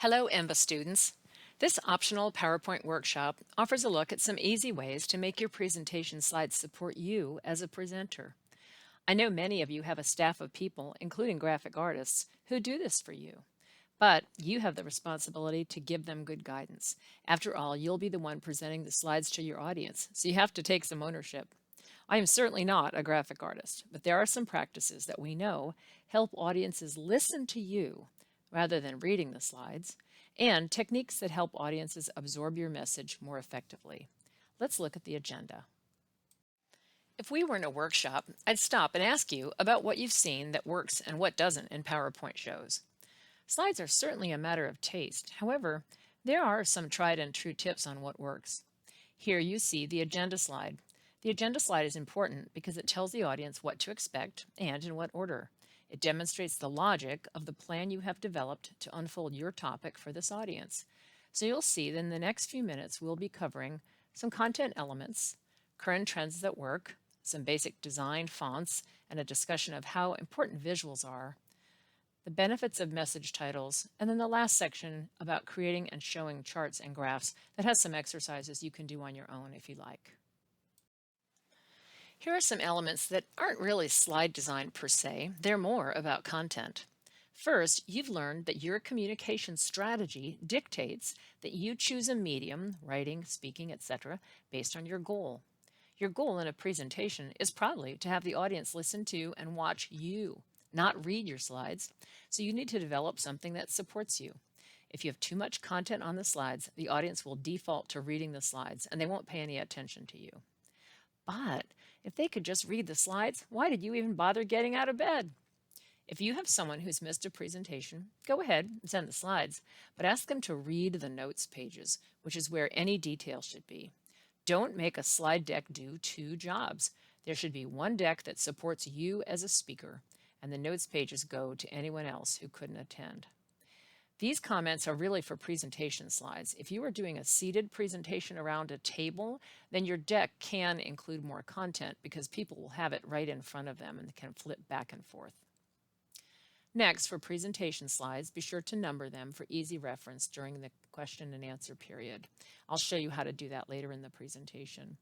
Hello, EMBA students. This optional PowerPoint workshop offers a look at some easy ways to make your presentation slides support you as a presenter. I know many of you have a staff of people, including graphic artists, who do this for you. But you have the responsibility to give them good guidance. After all, you'll be the one presenting the slides to your audience, so you have to take some ownership. I am certainly not a graphic artist, but there are some practices that we know help audiences listen to you rather than reading the slides, and techniques that help audiences absorb your message more effectively. Let's look at the agenda. If we were in a workshop, I'd stop and ask you about what you've seen that works and what doesn't in PowerPoint shows. Slides are certainly a matter of taste. However, there are some tried and true tips on what works. Here you see the agenda slide. The agenda slide is important because it tells the audience what to expect and in what order. It demonstrates the logic of the plan you have developed to unfold your topic for this audience. So you'll see that in the next few minutes, we'll be covering some content elements, current trends that work, some basic design fonts, and a discussion of how important visuals are, the benefits of message titles, and then the last section about creating and showing charts and graphs that has some exercises you can do on your own if you like. Here are some elements that aren't really slide design per se, they're more about content. First, you've learned that your communication strategy dictates that you choose a medium, writing, speaking, etc., based on your goal. Your goal in a presentation is probably to have the audience listen to and watch you, not read your slides, so you need to develop something that supports you. If you have too much content on the slides, the audience will default to reading the slides and they won't pay any attention to you. But if they could just read the slides, why did you even bother getting out of bed? If you have someone who's missed a presentation, go ahead and send the slides, but ask them to read the notes pages, which is where any detail should be. Don't make a slide deck do two jobs. There should be one deck that supports you as a speaker, and the notes pages go to anyone else who couldn't attend. These comments are really for presentation slides. If you are doing a seated presentation around a table, then your deck can include more content because people will have it right in front of them and can flip back and forth. Next, for presentation slides, be sure to number them for easy reference during the question and answer period. I'll show you how to do that later in the presentation.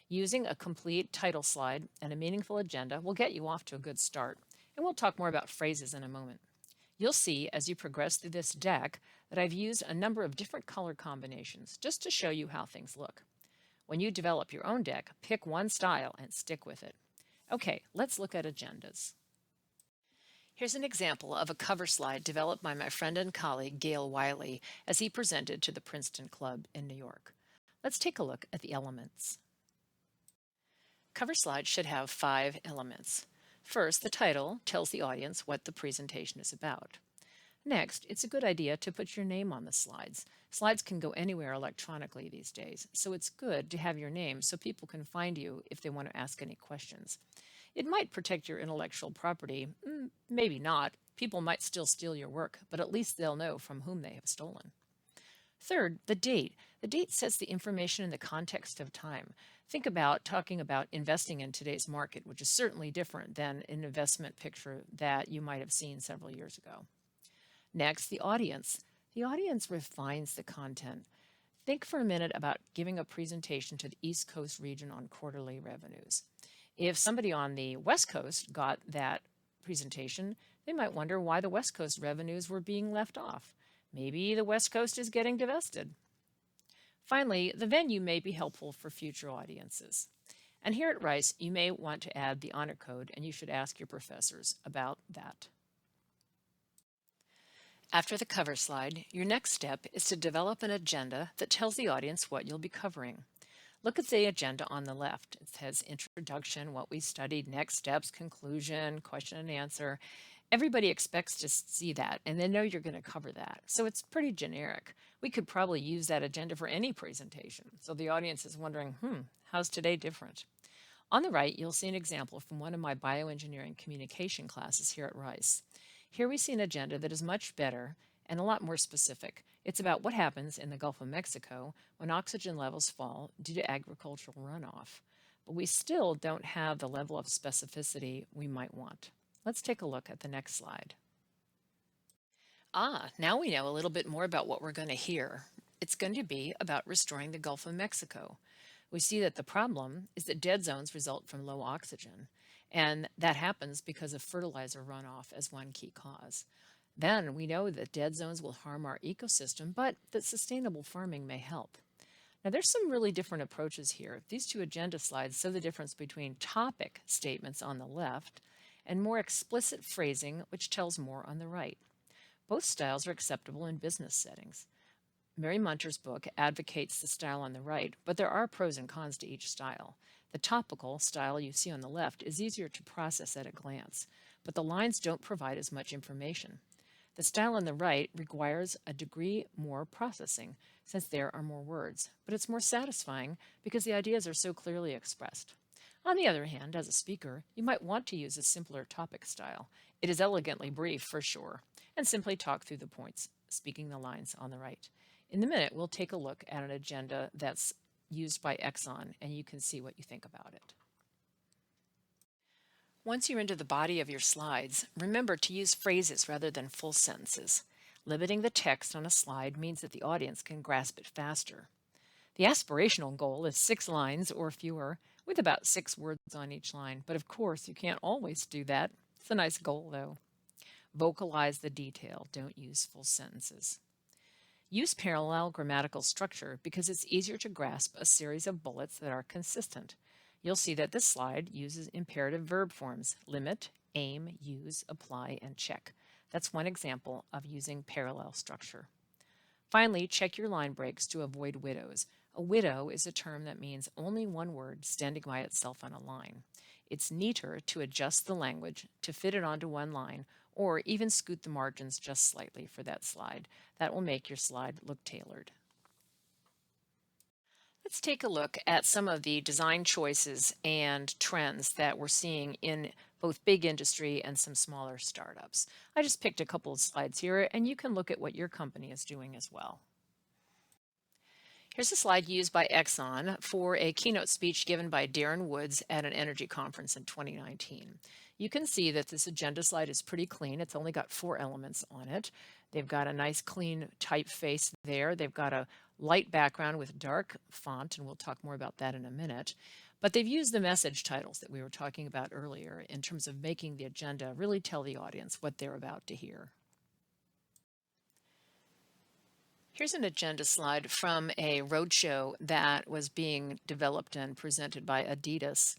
Using a complete title slide and a meaningful agenda will get you off to a good start, and we'll talk more about phrases in a moment. You'll see as you progress through this deck that I've used a number of different color combinations just to show you how things look. When you develop your own deck, pick one style and stick with it. Okay, let's look at agendas. Here's an example of a cover slide developed by my friend and colleague Gail Wiley as he presented to the Princeton Club in New York. Let's take a look at the elements. Cover slides should have 5 elements. First, the title tells the audience what the presentation is about. Next, it's a good idea to put your name on the slides. Slides can go anywhere electronically these days, so it's good to have your name so people can find you if they want to ask any questions. It might protect your intellectual property, maybe not. People might still steal your work, but at least they'll know from whom they have stolen. Third, the date. The date sets the information in the context of time. Think about talking about investing in today's market, which is certainly different than an investment picture that you might have seen several years ago. Next, the audience. The audience refines the content. Think for a minute about giving a presentation to the East Coast region on quarterly revenues. If somebody on the West Coast got that presentation, they might wonder why the West Coast revenues were being left off. Maybe the West Coast is getting divested. Finally, the venue may be helpful for future audiences. And here at Rice, you may want to add the honor code, and you should ask your professors about that. After the cover slide, your next step is to develop an agenda that tells the audience what you'll be covering. Look at the agenda on the left. It says introduction, what we studied, next steps, conclusion, question and answer. Everybody expects to see that, and they know you're going to cover that. So it's pretty generic. We could probably use that agenda for any presentation. So the audience is wondering, how's today different? On the right, you'll see an example from one of my bioengineering communication classes here at Rice. Here we see an agenda that is much better and a lot more specific. It's about what happens in the Gulf of Mexico when oxygen levels fall due to agricultural runoff. But we still don't have the level of specificity we might want. Let's take a look at the next slide. Now we know a little bit more about what we're going to hear. It's going to be about restoring the Gulf of Mexico. We see that the problem is that dead zones result from low oxygen, and that happens because of fertilizer runoff as one key cause. Then we know that dead zones will harm our ecosystem, but that sustainable farming may help. Now, there's some really different approaches here. These two agenda slides show the difference between topic statements on the left and more explicit phrasing, which tells more on the right. Both styles are acceptable in business settings. Mary Munter's book advocates the style on the right, but there are pros and cons to each style. The topical style you see on the left is easier to process at a glance, but the lines don't provide as much information. The style on the right requires a degree more processing, since there are more words, but it's more satisfying because the ideas are so clearly expressed. On the other hand, as a speaker, you might want to use a simpler topic style. It is elegantly brief, for sure, and simply talk through the points, speaking the lines on the right. In a minute, we'll take a look at an agenda that's used by Exxon, and you can see what you think about it. Once you're into the body of your slides, remember to use phrases rather than full sentences. Limiting the text on a slide means that the audience can grasp it faster. The aspirational goal is 6 lines or fewer, with about 6 words on each line, but of course you can't always do that. It's a nice goal, though. Vocalize the detail, don't use full sentences. Use parallel grammatical structure because it's easier to grasp a series of bullets that are consistent. You'll see that this slide uses imperative verb forms: limit, aim, use, apply, and check. That's one example of using parallel structure. Finally, check your line breaks to avoid widows. A widow is a term that means only one word standing by itself on a line. It's neater to adjust the language to fit it onto one line, or even scoot the margins just slightly for that slide. That will make your slide look tailored. Let's take a look at some of the design choices and trends that we're seeing in both big industry and some smaller startups. I just picked a couple of slides here, and you can look at what your company is doing as well. Here's a slide used by Exxon for a keynote speech given by Darren Woods at an energy conference in 2019. You can see that this agenda slide is pretty clean. It's only got 4 elements on it. They've got a nice clean typeface there. They've got a light background with dark font, and we'll talk more about that in a minute. But they've used the message titles that we were talking about earlier in terms of making the agenda really tell the audience what they're about to hear. Here's an agenda slide from a roadshow that was being developed and presented by Adidas.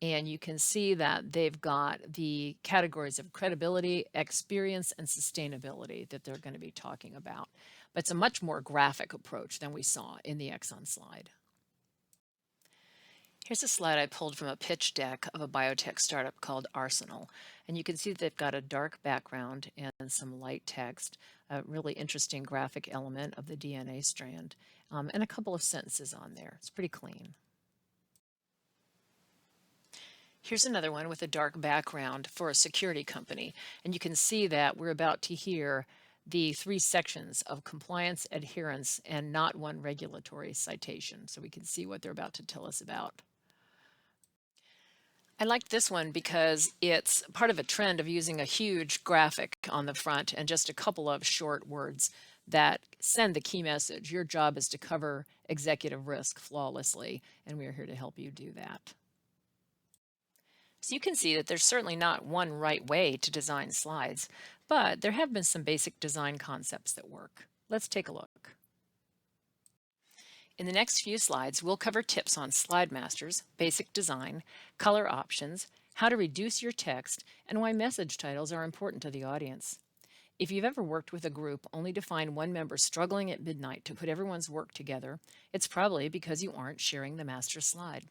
And you can see that they've got the categories of credibility, experience, and sustainability that they're going to be talking about. But it's a much more graphic approach than we saw in the Exxon slide. Here's a slide I pulled from a pitch deck of a biotech startup called Arsenal. And you can see that they've got a dark background and some light text, a really interesting graphic element of the DNA strand, and a couple of sentences on there. It's pretty clean. Here's another one with a dark background for a security company. And you can see that we're about to hear the 3 sections of compliance, adherence, and not one regulatory citation. So we can see what they're about to tell us about. I like this one because it's part of a trend of using a huge graphic on the front and just a couple of short words that send the key message. Your job is to cover executive risk flawlessly, and we are here to help you do that. So you can see that there's certainly not one right way to design slides, but there have been some basic design concepts that work. Let's take a look. In the next few slides, we'll cover tips on slide masters, basic design, color options, how to reduce your text, and why message titles are important to the audience. If you've ever worked with a group only to find one member struggling at midnight to put everyone's work together, it's probably because you aren't sharing the master slide.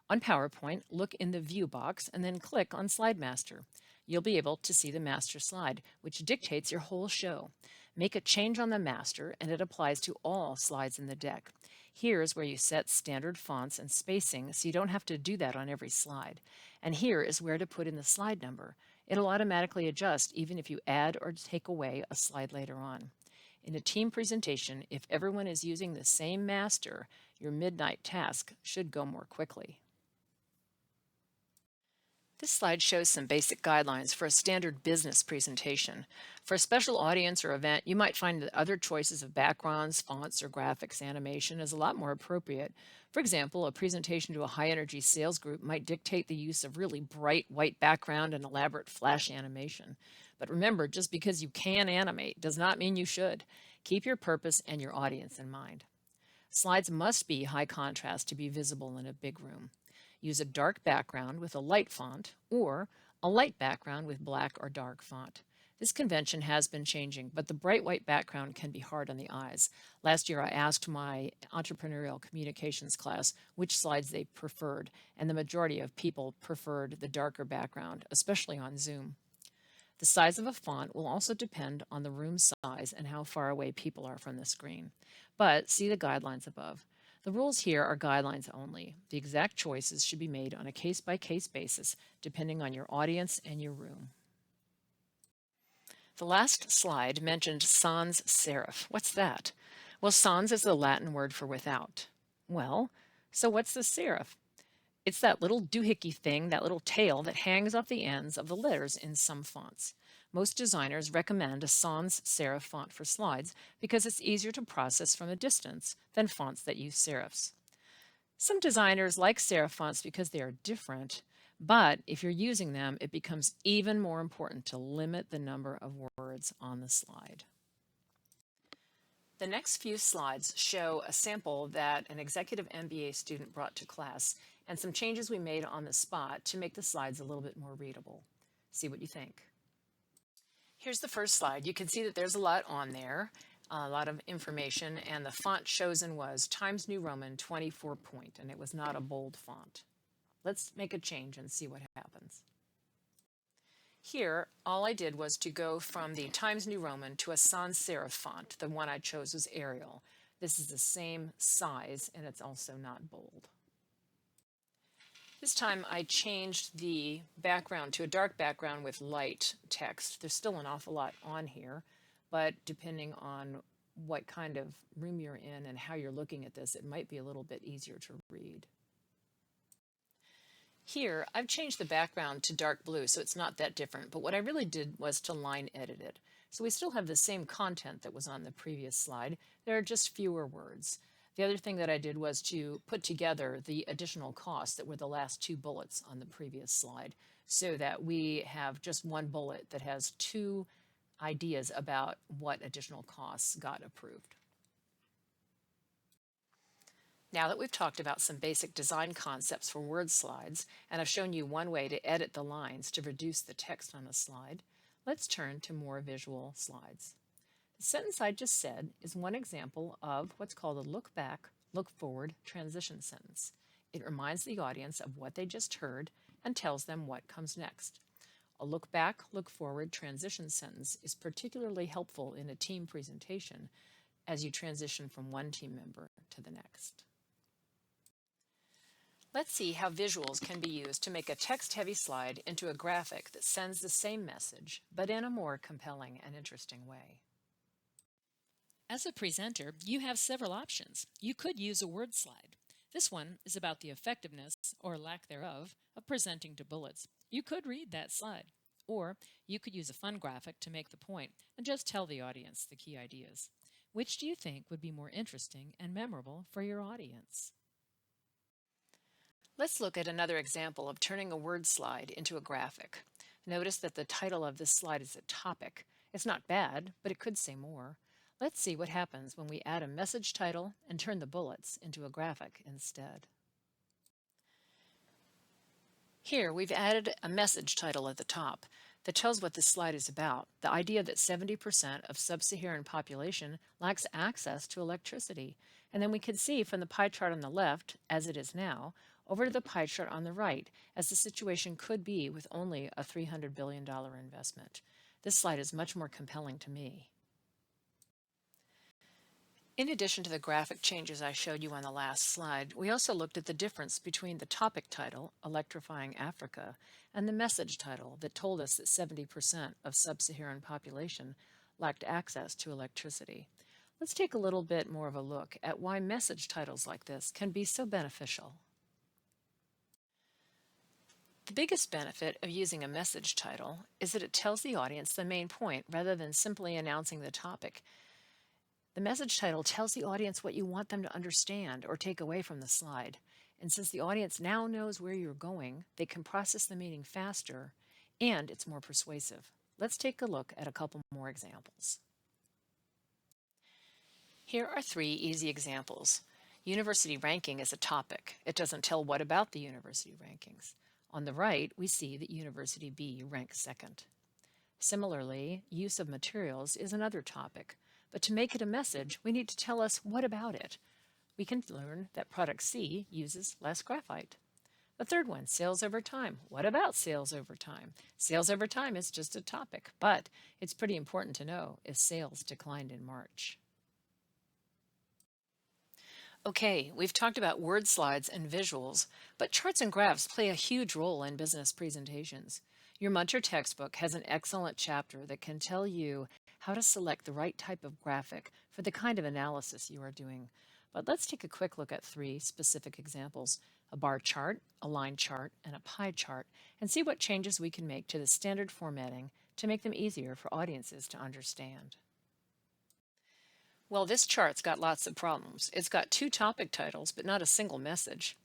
On PowerPoint, look in the View box and then click on Slide Master. You'll be able to see the master slide, which dictates your whole show. Make a change on the master and it applies to all slides in the deck. Here's where you set standard fonts and spacing so you don't have to do that on every slide. And here is where to put in the slide number. It'll automatically adjust even if you add or take away a slide later on. In a team presentation, if everyone is using the same master, your midnight task should go more quickly. This slide shows some basic guidelines for a standard business presentation. For a special audience or event, you might find that other choices of backgrounds, fonts, or graphics animation is a lot more appropriate. For example, a presentation to a high-energy sales group might dictate the use of really bright white background and elaborate flash animation. But remember, just because you can animate does not mean you should. Keep your purpose and your audience in mind. Slides must be high contrast to be visible in a big room. Use a dark background with a light font or a light background with black or dark font. This convention has been changing, but the bright white background can be hard on the eyes. Last year, I asked my entrepreneurial communications class which slides they preferred, and the majority of people preferred the darker background, especially on Zoom. The size of a font will also depend on the room size and how far away people are from the screen. But see the guidelines above. The rules here are guidelines only. The exact choices should be made on a case-by-case basis, depending on your audience and your room. The last slide mentioned sans serif. What's that? Well, sans is the Latin word for without. Well, so what's the serif? It's that little doohickey thing, that little tail that hangs off the ends of the letters in some fonts. Most designers recommend a sans serif font for slides because it's easier to process from a distance than fonts that use serifs. Some designers like serif fonts because they are different, but if you're using them, it becomes even more important to limit the number of words on the slide. The next few slides show a sample that an executive MBA student brought to class and some changes we made on the spot to make the slides a little bit more readable. See what you think. Here's the first slide. You can see that there's a lot on there, a lot of information, and the font chosen was Times New Roman 24 point, and it was not a bold font. Let's make a change and see what happens. Here, all I did was to go from the Times New Roman to a sans serif font. The one I chose was Arial. This is the same size, and it's also not bold. This time I changed the background to a dark background with light text. There's still an awful lot on here, but depending on what kind of room you're in and how you're looking at this, it might be a little bit easier to read. Here, I've changed the background to dark blue, so it's not that different, but what I really did was to line edit it. So we still have the same content that was on the previous slide. There are just fewer words. The other thing that I did was to put together the additional costs that were the last two bullets on the previous slide so that we have just one bullet that has two ideas about what additional costs got approved. Now that we've talked about some basic design concepts for word slides, and I've shown you one way to edit the lines to reduce the text on a slide, let's turn to more visual slides. The sentence I just said is one example of what's called a look back, look forward transition sentence. It reminds the audience of what they just heard and tells them what comes next. A look back, look forward transition sentence is particularly helpful in a team presentation as you transition from one team member to the next. Let's see how visuals can be used to make a text-heavy slide into a graphic that sends the same message, but in a more compelling and interesting way. As a presenter, you have several options. You could use a word slide. This one is about the effectiveness, or lack thereof, of presenting to bullets. You could read that slide. Or you could use a fun graphic to make the point and just tell the audience the key ideas. Which do you think would be more interesting and memorable for your audience? Let's look at another example of turning a word slide into a graphic. Notice that the title of this slide is a topic. It's not bad, but it could say more. Let's see what happens when we add a message title and turn the bullets into a graphic instead. Here we've added a message title at the top that tells what this slide is about, the idea that 70% of sub-Saharan population lacks access to electricity. And then we can see from the pie chart on the left, as it is now, over to the pie chart on the right, as the situation could be with only a $300 billion investment. This slide is much more compelling to me. In addition to the graphic changes I showed you on the last slide, we also looked at the difference between the topic title, Electrifying Africa, and the message title that told us that 70% of sub-Saharan population lacked access to electricity. Let's take a little bit more of a look at why message titles like this can be so beneficial. The biggest benefit of using a message title is that it tells the audience the main point rather than simply announcing the topic. The message title tells the audience what you want them to understand or take away from the slide. And since the audience now knows where you're going, they can process the meaning faster and it's more persuasive. Let's take a look at a couple more examples. Here are three easy examples. University ranking is a topic. It doesn't tell what about the university rankings. On the right, we see that University B ranks second. Similarly, use of materials is another topic, but to make it a message, we need to tell us what about it. We can learn that product C uses less graphite. The third one, sales over time. What about sales over time? Sales over time is just a topic, but it's pretty important to know if sales declined in March. Okay, we've talked about word slides and visuals, but charts and graphs play a huge role in business presentations. Your Munter textbook has an excellent chapter that can tell you how to select the right type of graphic for the kind of analysis you are doing. But let's take a quick look at three specific examples: a bar chart, a line chart, and a pie chart, and see what changes we can make to the standard formatting to make them easier for audiences to understand. Well, this chart's got lots of problems. It's got two topic titles, but not a single message.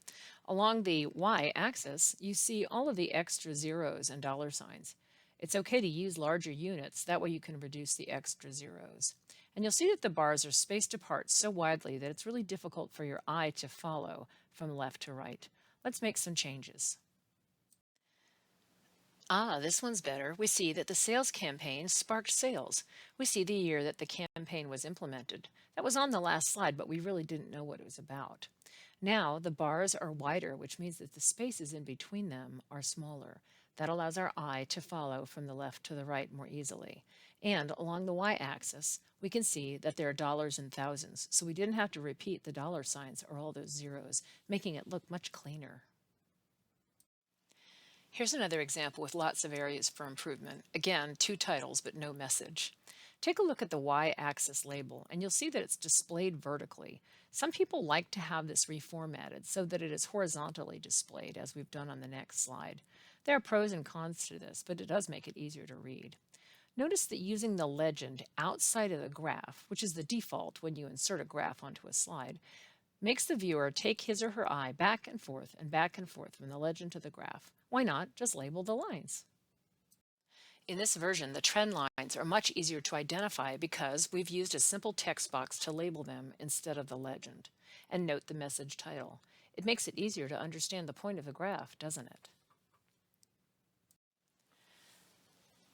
Along the y-axis, you see all of the extra zeros and dollar signs. It's okay to use larger units, that way you can reduce the extra zeros. And you'll see that the bars are spaced apart so widely that it's really difficult for your eye to follow from left to right. Let's make some changes. This one's better. We see that the sales campaign sparked sales. We see the year that the campaign was implemented. That was on the last slide, but we really didn't know what it was about. Now the bars are wider, which means that the spaces in between them are smaller. That allows our eye to follow from the left to the right more easily. And along the y-axis, we can see that there are dollars and thousands, so we didn't have to repeat the dollar signs or all those zeros, making it look much cleaner. Here's another example with lots of areas for improvement. Again, two titles, but no message. Take a look at the y-axis label, and you'll see that it's displayed vertically. Some people like to have this reformatted so that it is horizontally displayed, as we've done on the next slide. There are pros and cons to this, but it does make it easier to read. Notice that using the legend outside of the graph, which is the default when you insert a graph onto a slide, makes the viewer take his or her eye back and forth from the legend to the graph. Why not just label the lines? In this version, the trend lines are much easier to identify because we've used a simple text box to label them instead of the legend. And note the message title. It makes it easier to understand the point of the graph, doesn't it?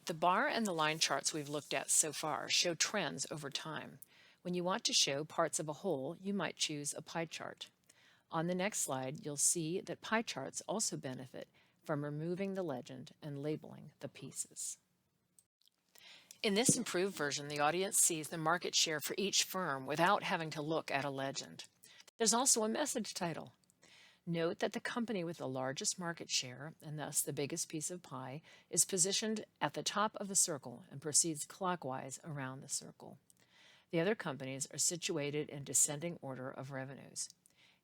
The bar and the line charts we've looked at so far show trends over time. When you want to show parts of a whole, you might choose a pie chart. On the next slide, you'll see that pie charts also benefit from removing the legend and labeling the pieces. In this improved version, the audience sees the market share for each firm without having to look at a legend. There's also a message title. Note that the company with the largest market share, and thus the biggest piece of pie, is positioned at the top of the circle and proceeds clockwise around the circle. The other companies are situated in descending order of revenues.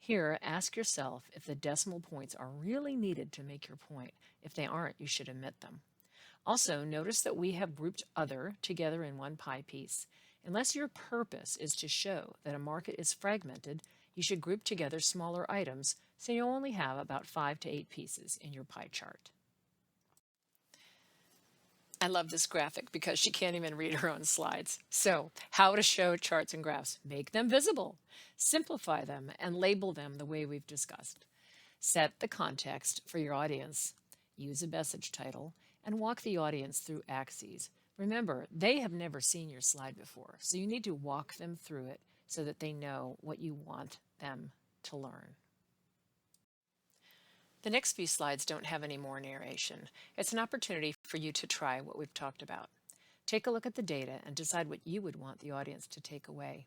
Here, ask yourself if the decimal points are really needed to make your point. If they aren't, you should omit them. Also, notice that we have grouped other together in one pie piece. Unless your purpose is to show that a market is fragmented, you should group together smaller items so you only have about 5 to 8 pieces in your pie chart. I love this graphic because she can't even read her own slides. So, how to show charts and graphs? Make them visible, simplify them, and label them the way we've discussed. Set the context for your audience, use a message title, and walk the audience through axes. Remember, they have never seen your slide before, so you need to walk them through it so that they know what you want them to learn. The next few slides don't have any more narration. It's an opportunity for you to try what we've talked about. Take a look at the data and decide what you would want the audience to take away.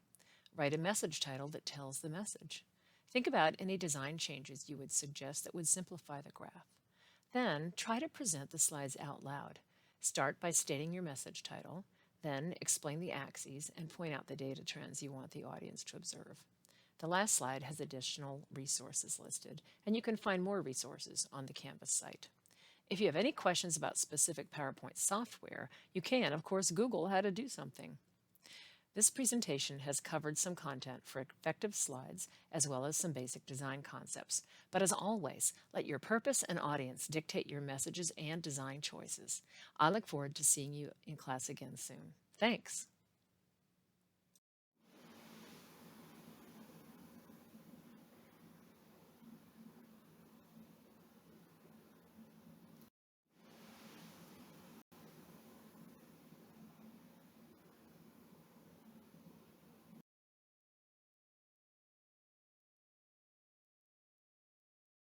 Write a message title that tells the message. Think about any design changes you would suggest that would simplify the graph. Then try to present the slides out loud. Start by stating your message title, then explain the axes and point out the data trends you want the audience to observe. The last slide has additional resources listed, and you can find more resources on the Canvas site. If you have any questions about specific PowerPoint software, you can, of course, Google how to do something. This presentation has covered some content for effective slides as well as some basic design concepts. But as always, let your purpose and audience dictate your messages and design choices. I look forward to seeing you in class again soon. Thanks.